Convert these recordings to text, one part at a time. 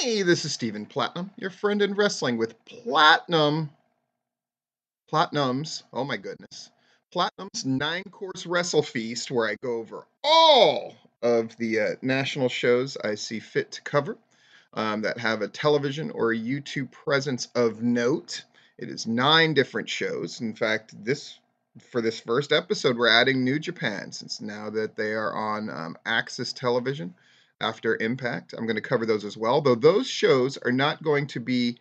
Hey, this is Stephen Platinum, your friend in wrestling with Platinum's, oh my goodness, Platinum's 9-course WrestleFeast, where I go over all of the national shows I see fit to cover that have a television or a YouTube presence of note. It is 9 different shows. In fact, for this first episode, we're adding New Japan since now that they are on Access Television after Impact. I'm going to cover those as well, though those shows are not going to be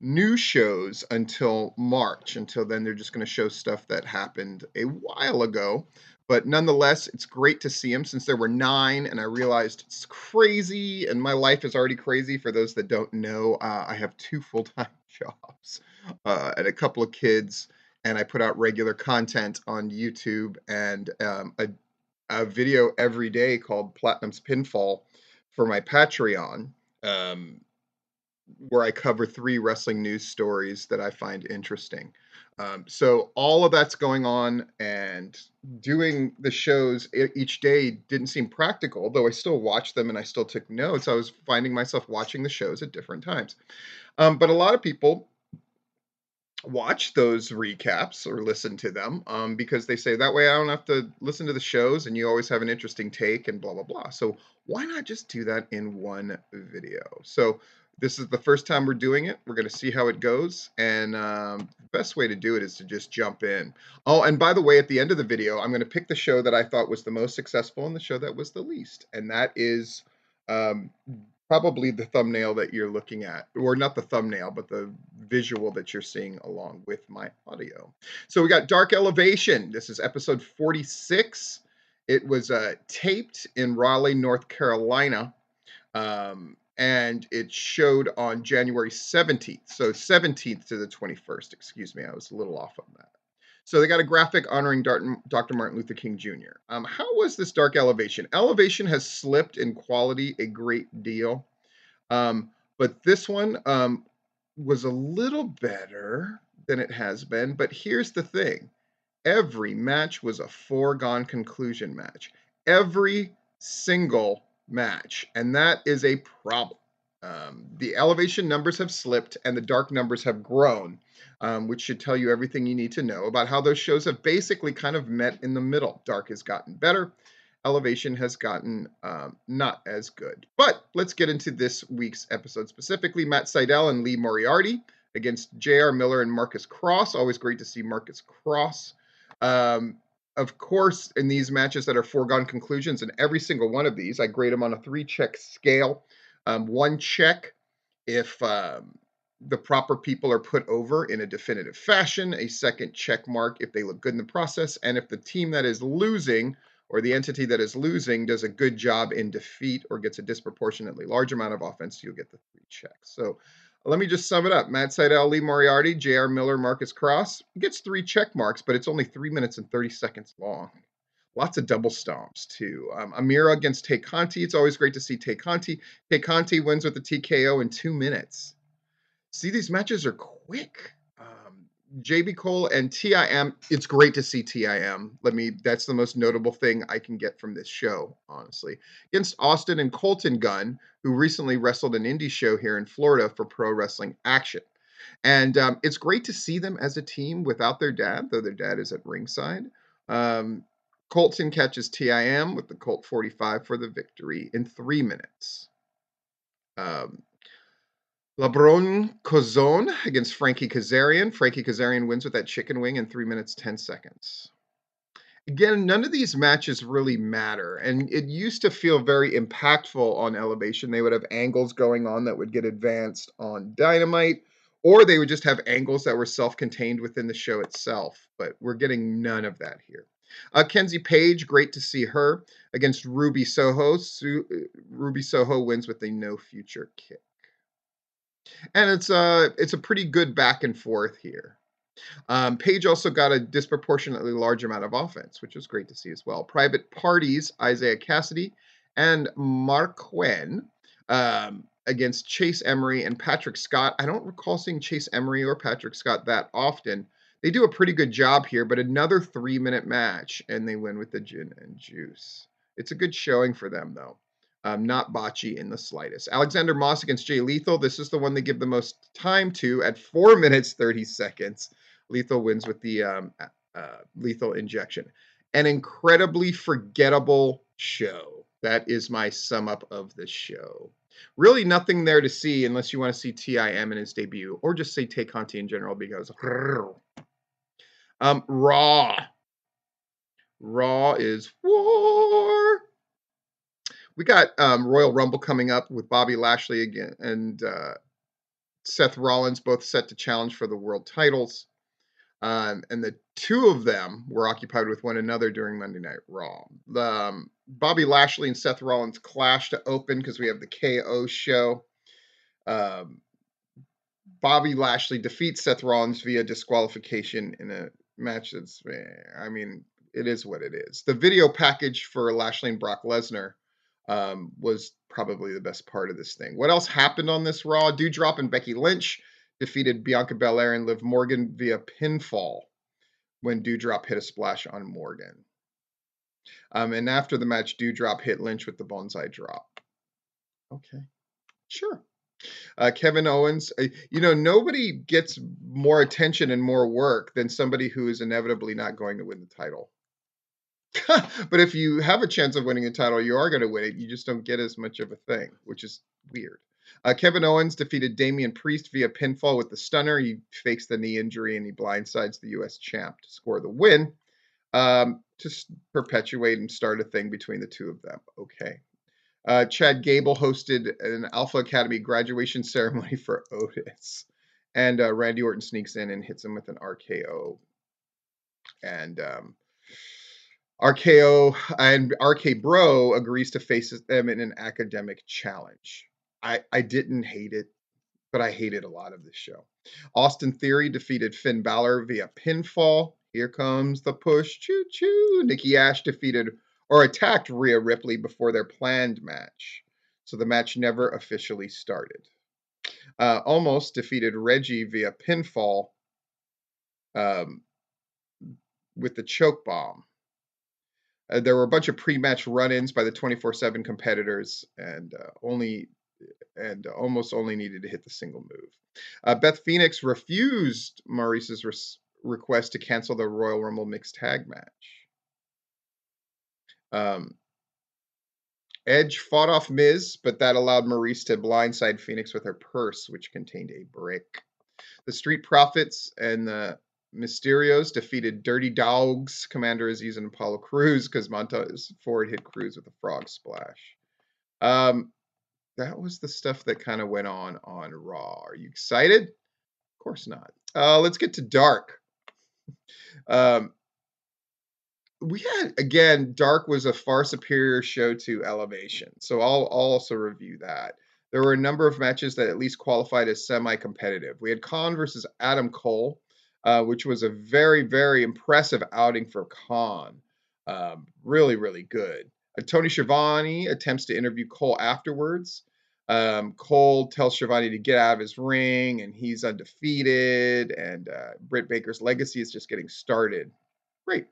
new shows until March. Until then, they're just going to show stuff that happened a while ago. But nonetheless, it's great to see them since there were 9, and I realized it's crazy, and my life is already crazy. For those that don't know, I have 2 full-time jobs and a couple of kids, and I put out regular content on YouTube and a video every day called Platinum's Pinfall for my Patreon. Where I cover 3 wrestling news stories that I find interesting. So all of that's going on, and doing the shows each day didn't seem practical, though I still watched them and I still took notes. I was finding myself watching the shows at different times. But a lot of people watch those recaps or listen to them because they say that way I don't have to listen to the shows and you always have an interesting take and blah, blah, blah. So why not just do that in one video? So this is the first time we're doing it. We're going to see how it goes. And the best way to do it is to just jump in. Oh, and by the way, at the end of the video, I'm going to pick the show that I thought was the most successful and the show that was the least. And that is probably the thumbnail that you're looking at, or not the thumbnail, but the visual that you're seeing along with my audio. So we got Dark Elevation. This is episode 46. It was taped in Raleigh, North Carolina, and it showed on January 17th. So 17th to the 21st, excuse me. I was a little off on that. So they got a graphic honoring Dr. Martin Luther King Jr. How was this Dark Elevation? Elevation has slipped in quality a great deal. But this one was a little better than it has been. But here's the thing. Every match was a foregone conclusion match. Every single match. And that is a problem. The Elevation numbers have slipped and the Dark numbers have grown, which should tell you everything you need to know about how those shows have basically kind of met in the middle. Dark has gotten better. Elevation has gotten not as good. But let's get into this week's episode specifically. Matt Sydal and Lee Moriarty against J.R. Miller and Marcus Cross. Always great to see Marcus Cross. Of course, in these matches that are foregone conclusions, and every single one of these, I grade them on a 3-check scale. 1 check if the proper people are put over in a definitive fashion. A 2nd check mark if they look good in the process. And if the team that is losing, or the entity that is losing, does a good job in defeat or gets a disproportionately large amount of offense, you'll get the 3 checks. So let me just sum it up. Matt Sydal, Lee Moriarty, J.R. Miller, Marcus Cross. It gets 3 check marks, but it's only 3 minutes and 30 seconds long. Lots of double stomps, too. Amira against Tay Conti. It's always great to see Tay Conti. Tay Conti wins with the TKO in 2 minutes. See, these matches are quick. JB Cole and TIM. It's great to see TIM. That's the most notable thing I can get from this show, honestly. Against Austin and Colton Gunn, who recently wrestled an indie show here in Florida for Pro Wrestling Action. And it's great to see them as a team without their dad, though their dad is at ringside. Colton catches TIM with the Colt 45 for the victory in 3 minutes. LeBron Cozone against Frankie Kazarian. Frankie Kazarian wins with that chicken wing in 3 minutes, 10 seconds. Again, none of these matches really matter, and it used to feel very impactful on Elevation. They would have angles going on that would get advanced on Dynamite, or they would just have angles that were self-contained within the show itself, but we're getting none of that here. Kenzie Page, great to see her against Ruby Soho. Ruby Soho wins with a no future kick. And it's a pretty good back and forth here. Page also got a disproportionately large amount of offense, which was great to see as well. Private Parties, Isaiah Cassidy and Mark Quinn against Chase Emery and Patrick Scott. I don't recall seeing Chase Emery or Patrick Scott that often. They do a pretty good job here, but another 3-minute match, and they win with the gin and juice. It's a good showing for them, though. Not botchy in the slightest. Alexander Moss against Jay Lethal. This is the one they give the most time to at 4 minutes 30 seconds. Lethal wins with the lethal injection. An incredibly forgettable show. That is my sum up of the show. Really nothing there to see unless you want to see TIM in his debut, or just say Tay Conti in general because Raw. Raw is war. We got Royal Rumble coming up with Bobby Lashley again and Seth Rollins both set to challenge for the world titles. And the two of them were occupied with one another during Monday Night Raw. Bobby Lashley and Seth Rollins clash to open because we have the KO show. Bobby Lashley defeats Seth Rollins via disqualification in a match that's, I mean, it is what it is. The video package for Lashley and Brock Lesnar was probably the best part of this thing. What else happened on this Raw? Doudrop and Becky Lynch defeated Bianca Belair and Liv Morgan via pinfall when Doudrop hit a splash on Morgan. And after the match, Doudrop hit Lynch with the bonsai drop. Okay, sure. Kevin Owens, nobody gets more attention and more work than somebody who is inevitably not going to win the title. But if you have a chance of winning a title, you are going to win it. You just don't get as much of a thing, which is weird. Kevin Owens defeated Damian Priest via pinfall with the stunner. He fakes the knee injury and he blindsides the U.S. champ to score the win. To perpetuate and start a thing between the two of them. Okay. Chad Gable hosted an Alpha Academy graduation ceremony for Otis. And Randy Orton sneaks in and hits him with an RKO. And RKO and RK Bro agrees to face them in an academic challenge. I didn't hate it, but I hated a lot of this show. Austin Theory defeated Finn Balor via pinfall. Here comes the push. Choo choo. Nikki Ash defeated or attacked Rhea Ripley before their planned match. So the match never officially started. Almost defeated Reggie via pinfall with the choke bomb. There were a bunch of pre-match run-ins by the 24/7 competitors, and almost only needed to hit the single move. Beth Phoenix refused Maurice's request to cancel the Royal Rumble mixed tag match. Edge fought off Miz, but that allowed Maurice to blindside Phoenix with her purse, which contained a brick. The Street Profits and the Mysterios defeated Dirty Dogs, Commander Aziz and Apollo Crews, because Montez Ford hit Crews with a frog splash. That was the stuff that kind of went on Raw. Are you excited? Of course not. Let's get to Dark. We had, again, Dark was a far superior show to Elevation. So I'll also review that. There were a number of matches that at least qualified as semi-competitive. We had Khan versus Adam Cole, which was a very, very impressive outing for Khan. Really, really good. Tony Schiavone attempts to interview Cole afterwards. Cole tells Schiavone to get out of his ring, and he's undefeated, and Britt Baker's legacy is just getting started. Great.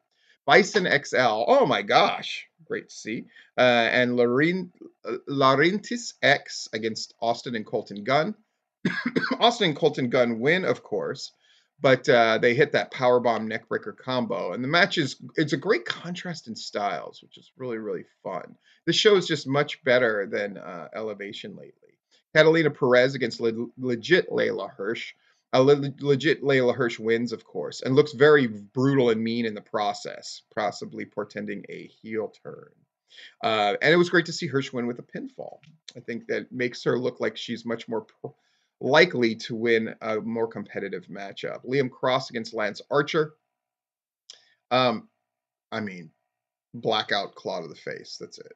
Bison XL, oh my gosh, great to see. And Laurentis X against Austin and Colton Gunn. Austin and Colton Gunn win, of course, but they hit that powerbomb neckbreaker combo. And the match it's a great contrast in styles, which is really, really fun. The show is just much better than Elevation lately. Catalina Perez against legit Layla Hirsch. Legit Layla Hirsch wins, of course, and looks very brutal and mean in the process, possibly portending a heel turn. And it was great to see Hirsch win with a pinfall. I think that makes her look like she's much more likely to win a more competitive matchup. Liam Cross against Lance Archer. Blackout claw to the face. That's it.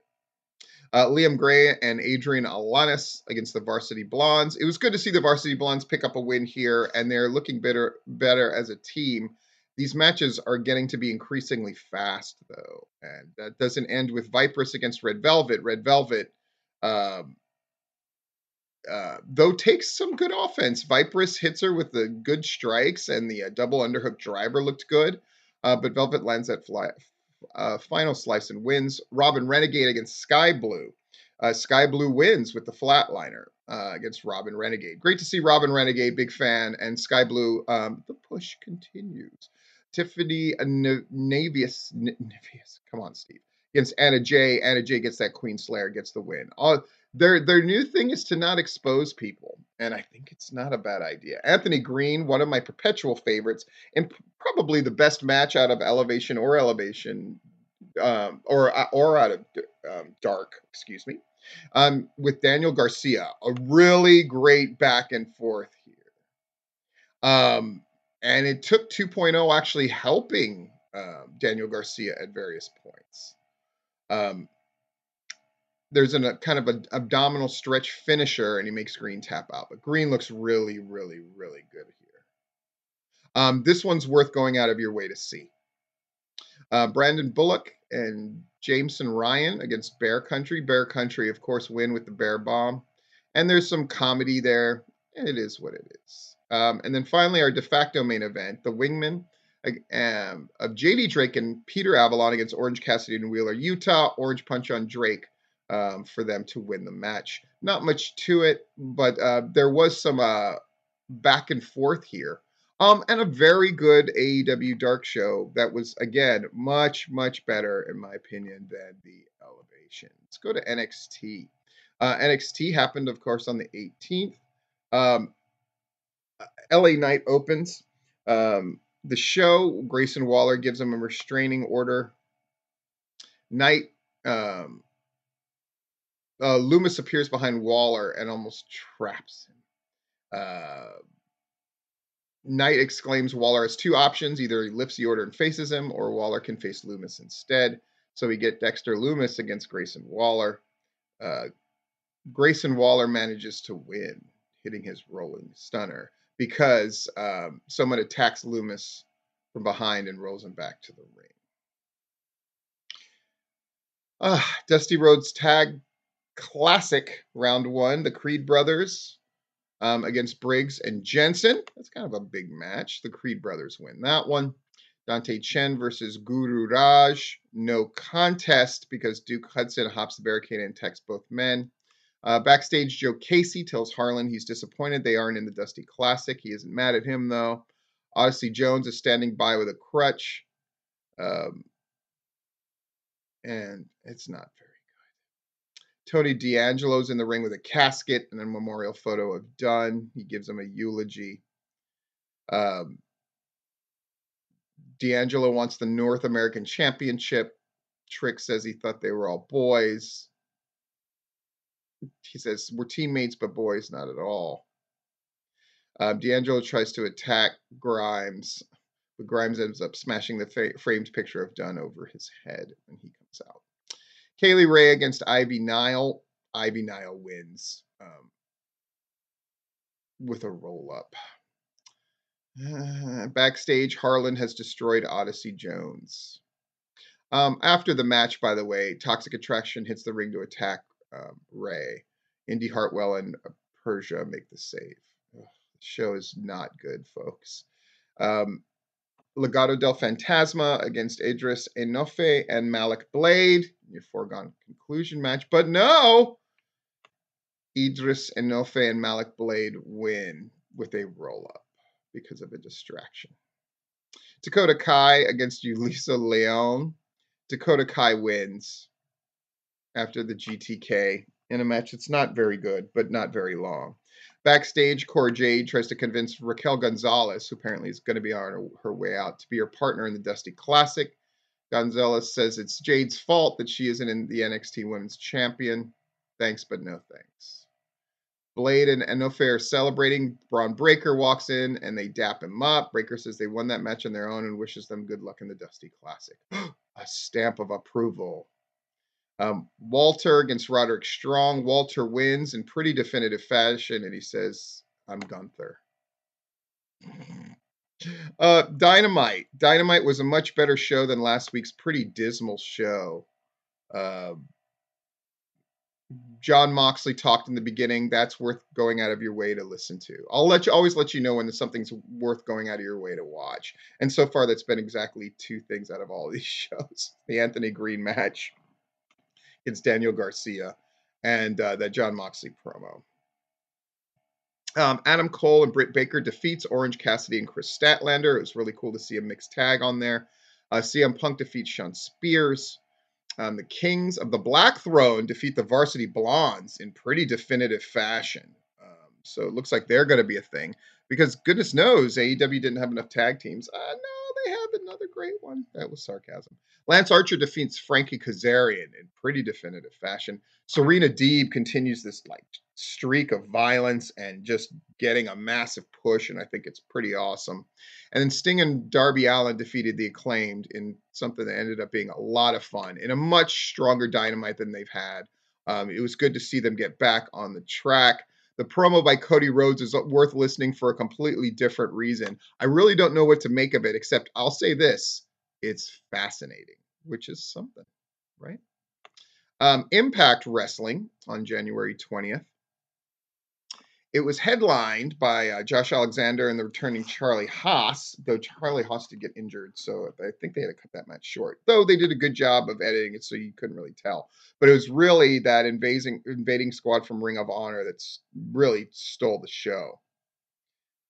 Liam Gray and Adrian Alanis against the Varsity Blondes. It was good to see the Varsity Blondes pick up a win here, and they're looking better as a team. These matches are getting to be increasingly fast, though, and that doesn't end with Viperous against Red Velvet. Red Velvet, though, takes some good offense. Viperous hits her with the good strikes, and the double underhook driver looked good, but Velvet lands that final slice and wins. Robin Renegade against Sky Blue. Sky Blue wins with the flatliner against Robin Renegade. Great to see Robin Renegade, big fan, and Sky Blue. The push continues. Tiffany Navius, come on, Steve, against Anna Jay. Anna Jay gets that Queen Slayer, gets the win. Their new thing is to not expose people, and I think it's not a bad idea. Anthony Green, one of my perpetual favorites, and probably the best match out of Elevation or out of Dark, excuse me, with Daniel Garcia. A really great back and forth here. And it took 2.0 actually helping Daniel Garcia at various points. There's a kind of an abdominal stretch finisher, and he makes Green tap out. But Green looks really, really, really good here. This one's worth going out of your way to see. Brandon Bullock and Jameson Ryan against Bear Country. Bear Country, of course, win with the Bear Bomb. And there's some comedy there. And it is what it is. And then finally, our de facto main event, the Wingman of JD Drake and Peter Avalon against Orange Cassidy and Wheeler Utah. Orange punch on Drake for them to win the match. Not much to it, but there was some back and forth here. And a very good AEW Dark show that was, again, much, much better, in my opinion, than the Elevation. Let's go to NXT. NXT happened, of course, on the 18th. LA Knight opens the show. Grayson Waller gives him a restraining order. Knight, Loomis appears behind Waller and almost traps him. Knight exclaims Waller has two options. Either he lifts the order and faces him, or Waller can face Loomis instead. So we get Dexter Loomis against Grayson Waller. Grayson Waller manages to win, hitting his rolling stunner, because someone attacks Loomis from behind and rolls him back to the ring. Dusty Rhodes Tag Classic Round 1. The Creed brothers against Briggs and Jensen. That's kind of a big match. The Creed brothers win that one. Dante Chen versus Guru Raj. No contest because Duke Hudson hops the barricade and attacks both men. Backstage, Joe Casey tells Harlan he's disappointed they aren't in the Dusty Classic. He isn't mad at him, though. Odyssey Jones is standing by with a crutch. And it's not very good. Tony D'Angelo's in the ring with a casket and a memorial photo of Dunn. He gives him a eulogy. D'Angelo wants the North American Championship. Trick says he thought they were all boys. He says, we're teammates, but boys, not at all. D'Angelo tries to attack Grimes, but Grimes ends up smashing the framed picture of Dunn over his head when he comes out. Kaylee Ray against Ivy Nile. Ivy Nile wins with a roll-up. Backstage, Harlan has destroyed Odyssey Jones. After the match, by the way, Toxic Attraction hits the ring to attack Ray. Indy Hartwell and Persia make the save. Ugh, the show is not good, folks. Legado del Fantasma against Idris Enofe and Malik Blade. Your foregone conclusion match. But no! Idris Enofe and Malik Blade win with a roll-up because of a distraction. Dakota Kai against Yulisa Leon. Dakota Kai wins after the GTK in a match that's not very good, but not very long. Backstage, Cora Jade tries to convince Raquel Gonzalez, who apparently is going to be on her way out, to be her partner in the Dusty Classic. Gonzalez says it's Jade's fault that she isn't in the NXT Women's Champion. Thanks, but no thanks. Blade and Enofe are celebrating. Braun Breaker walks in and they dap him up. Breaker says they won that match on their own and wishes them good luck in the Dusty Classic. A stamp of approval. Walter against Roderick Strong. Walter wins in pretty definitive fashion, and he says, I'm Gunther. Dynamite. Dynamite was a much better show than last week's pretty dismal show. John Moxley talked in the beginning. That's worth going out of your way to listen to. I'll always let you know when something's worth going out of your way to watch. And so far, that's been exactly two things out of all these shows. The Anthony Green match against Daniel Garcia, and that John Moxley promo. Adam Cole and Britt Baker defeats Orange Cassidy and Chris Statlander. It was really cool to see a mixed tag on there. CM Punk defeats Sean Spears. The Kings of the Black Throne defeat the Varsity Blondes in pretty definitive fashion. So it looks like they're going to be a thing because goodness knows AEW didn't have enough tag teams. No, they have another great one. That was sarcasm. Lance Archer defeats Frankie Kazarian in pretty definitive fashion. Serena Deeb continues this like streak of violence and just getting a massive push, and I think it's pretty awesome. And then Sting and Darby Allin defeated the Acclaimed in something that ended up being a lot of fun in a much stronger Dynamite than they've had. It was good to see them get back on the track. The promo by Cody Rhodes is worth listening for a completely different reason. I really don't know what to make of it, except I'll say this. It's fascinating, which is something, right? Impact Wrestling on January 20th. It was headlined by Josh Alexander and the returning Charlie Haas, though Charlie Haas did get injured, so I think they had to cut that match short. Though they did a good job of editing it, so you couldn't really tell. But it was really that invading squad from Ring of Honor that's really stole the show.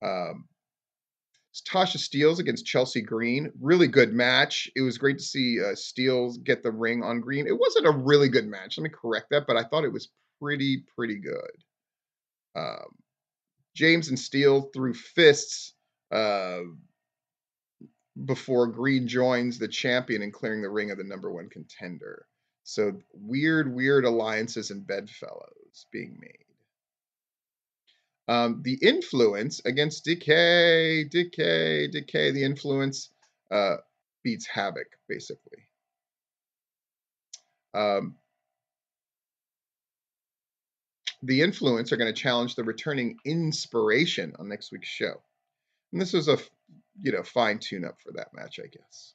Tasha Steelz against Chelsea Green. Really good match. It was great to see Steelz get the ring on Green. It wasn't a really good match. Let me correct that, but I thought it was pretty good. James and Steele threw fists before Green joins the champion in clearing the ring of the number one contender. So weird alliances and bedfellows being made. The Influence against Decay. The Influence beats Havoc, basically. The Influence are going to challenge the returning Inspiration on next week's show. And this was a fine tune-up for that match, I guess.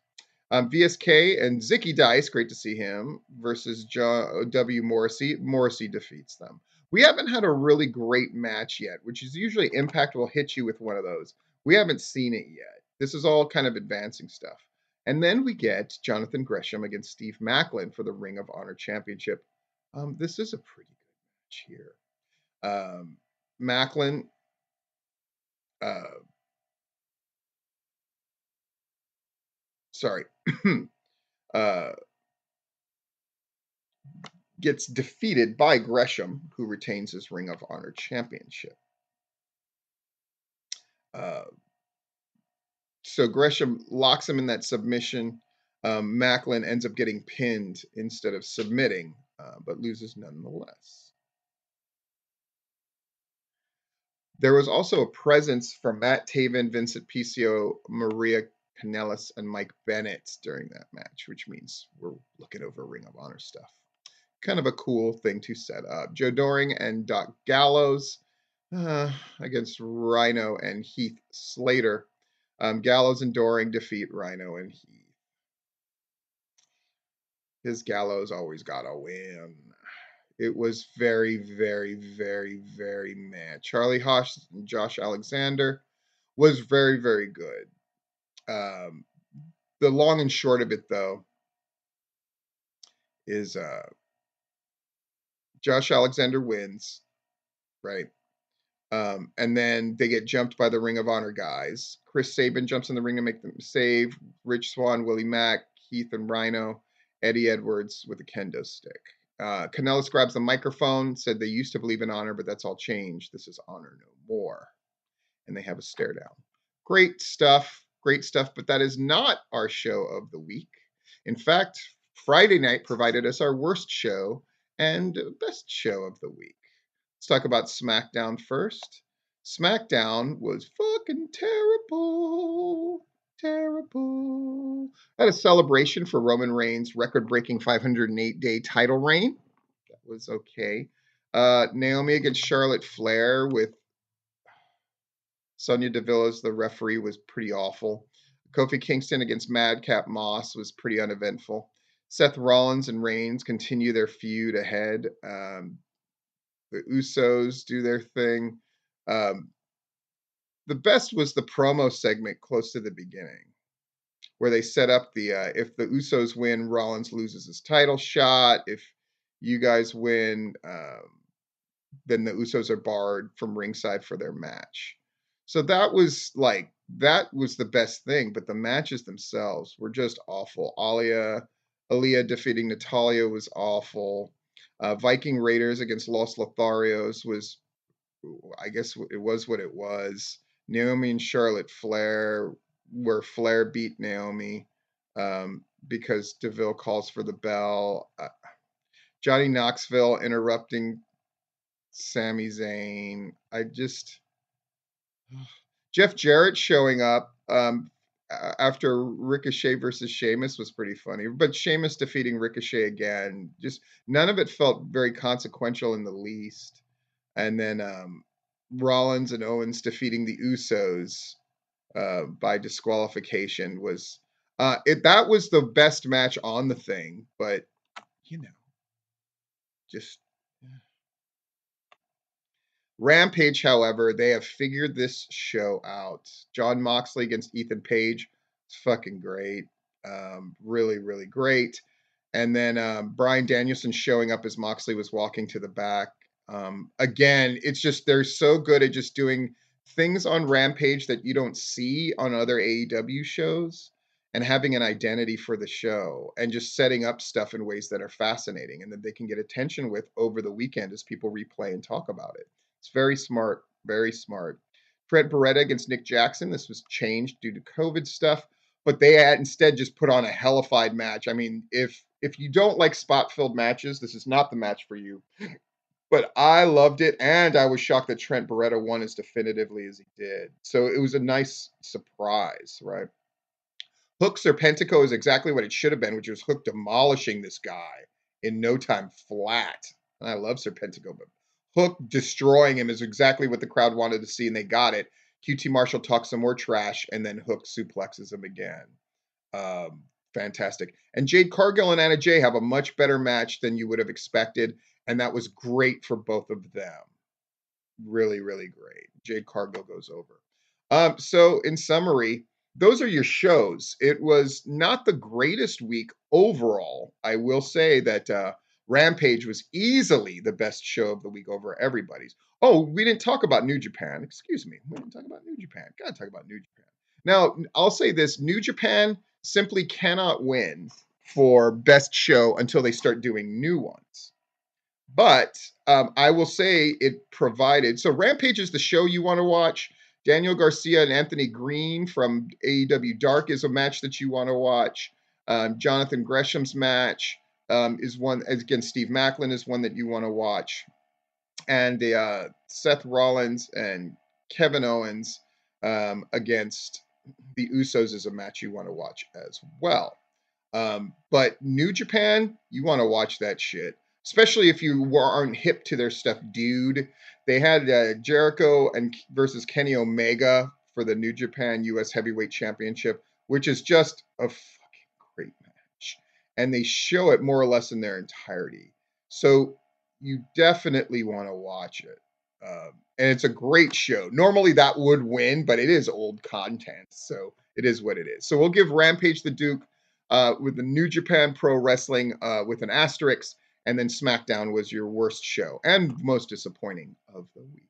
VSK and Zicky Dice, great to see him, versus John W. Morrissey. Morrissey defeats them. We haven't had a really great match yet, which is usually Impact will hit you with one of those. We haven't seen it yet. This is all kind of advancing stuff. And then we get Jonathan Gresham against Steve Maclin for the Ring of Honor Championship. This is a pretty good match here. Maclin gets defeated by Gresham, who retains his Ring of Honor championship. So Gresham locks him in that submission. Maclin ends up getting pinned instead of submitting, but loses nonetheless. There was also a presence from Matt Taven, Vincent Picio, Maria Kanellis, and Mike Bennett during that match, which means we're looking over Ring of Honor stuff. Kind of a cool thing to set up. Joe Doring and Doc Gallows against Rhino and Heath Slater. Gallows and Doring defeat Rhino and Heath. His Gallows always got a win. It was very mad. Charlie Haas and Josh Alexander was very good. The long and short of it, though, is Josh Alexander wins, right? And then they get jumped by the Ring of Honor guys. Chris Sabin jumps in the ring to make them save. Rich Swann, Willie Mack, Heath and Rhino, Eddie Edwards with a kendo stick. Kanellis grabs the microphone, said they used to believe in honor, but that's all changed. This is honor no more. And they have a stare down. Great stuff, but that is not our show of the week. In fact, Friday night provided us our worst show and best show of the week. Let's talk about SmackDown first. SmackDown was fucking terrible. Had a celebration for Roman Reigns' record-breaking 508-day title reign. That was okay. Naomi against Charlotte Flair with Sonya Deville as the referee was pretty awful. Kofi Kingston against Madcap Moss was pretty uneventful. Seth Rollins and Reigns continue their feud ahead. The Usos do their thing. The best was the promo segment close to the beginning, where they set up the if the Usos win, Rollins loses his title shot. If You guys win. Then the Usos are barred from ringside for their match. So that was the best thing, but the matches themselves were just awful. Aaliyah defeating Natalia was awful. Viking Raiders against Los Lotharios was, I guess it was what it was. Naomi and Charlotte Flair, where Flair beat Naomi because DeVille calls for the bell. Johnny Knoxville interrupting Sami Zayn. Jeff Jarrett showing up after Ricochet versus Sheamus was pretty funny, but Sheamus defeating Ricochet again, just none of it felt very consequential in the least. And then Rollins and Owens defeating the Usos by disqualification was that was the best match on the thing, but you know, just Rampage, however, they have figured this show out. John Moxley against Ethan Page. It's fucking great. Really, really great. And then Brian Danielson showing up as Moxley was walking to the back. Again, it's just they're so good at just doing things on Rampage that you don't see on other AEW shows and having an identity for the show and just setting up stuff in ways that are fascinating and that they can get attention with over the weekend as people replay and talk about it. It's very smart, very smart. Trent Beretta against Nick Jackson. This was changed due to COVID stuff, but they had instead just put on a hellified match. I mean, if you don't like spot-filled matches, this is not the match for you. But I loved it, and I was shocked that Trent Beretta won as definitively as he did. So it was a nice surprise, right? Hook Serpentico is exactly what it should have been, which was Hook demolishing this guy in no time flat. And I love Serpentico, but Hook destroying him is exactly what the crowd wanted to see, and they got it. QT Marshall talks some more trash, and then Hook suplexes him again. Fantastic. And Jade Cargill and Anna Jay have a much better match than you would have expected, and that was great for both of them. Really, really great. Jade Cargill goes over. So in summary, those are your shows. It was not the greatest week overall. I will say that Rampage was easily the best show of the week over everybody's. Oh, we didn't talk about New Japan. Excuse me. We didn't talk about New Japan. Gotta talk about New Japan. Now, I'll say this: New Japan simply cannot win for best show until they start doing new ones. But I will say it provided. So Rampage is the show you want to watch. Daniel Garcia and Anthony Green from AEW Dark is a match that you want to watch. Jonathan Gresham's match is one against Steve Macklin is one that you want to watch. And the Seth Rollins and Kevin Owens against the Usos is a match you want to watch as well. But New Japan, you want to watch that shit, especially if you aren't hip to their stuff, dude. They had Jericho and versus Kenny Omega for the New Japan U.S. Heavyweight Championship, which is just a fucking great match, and they show it more or less in their entirety. So you definitely want to watch it. And it's a great show. Normally that would win, but it is old content, so it is what it is. So we'll give Rampage the Duke with the New Japan Pro Wrestling with an asterisk, and then SmackDown was your worst show and most disappointing of the week.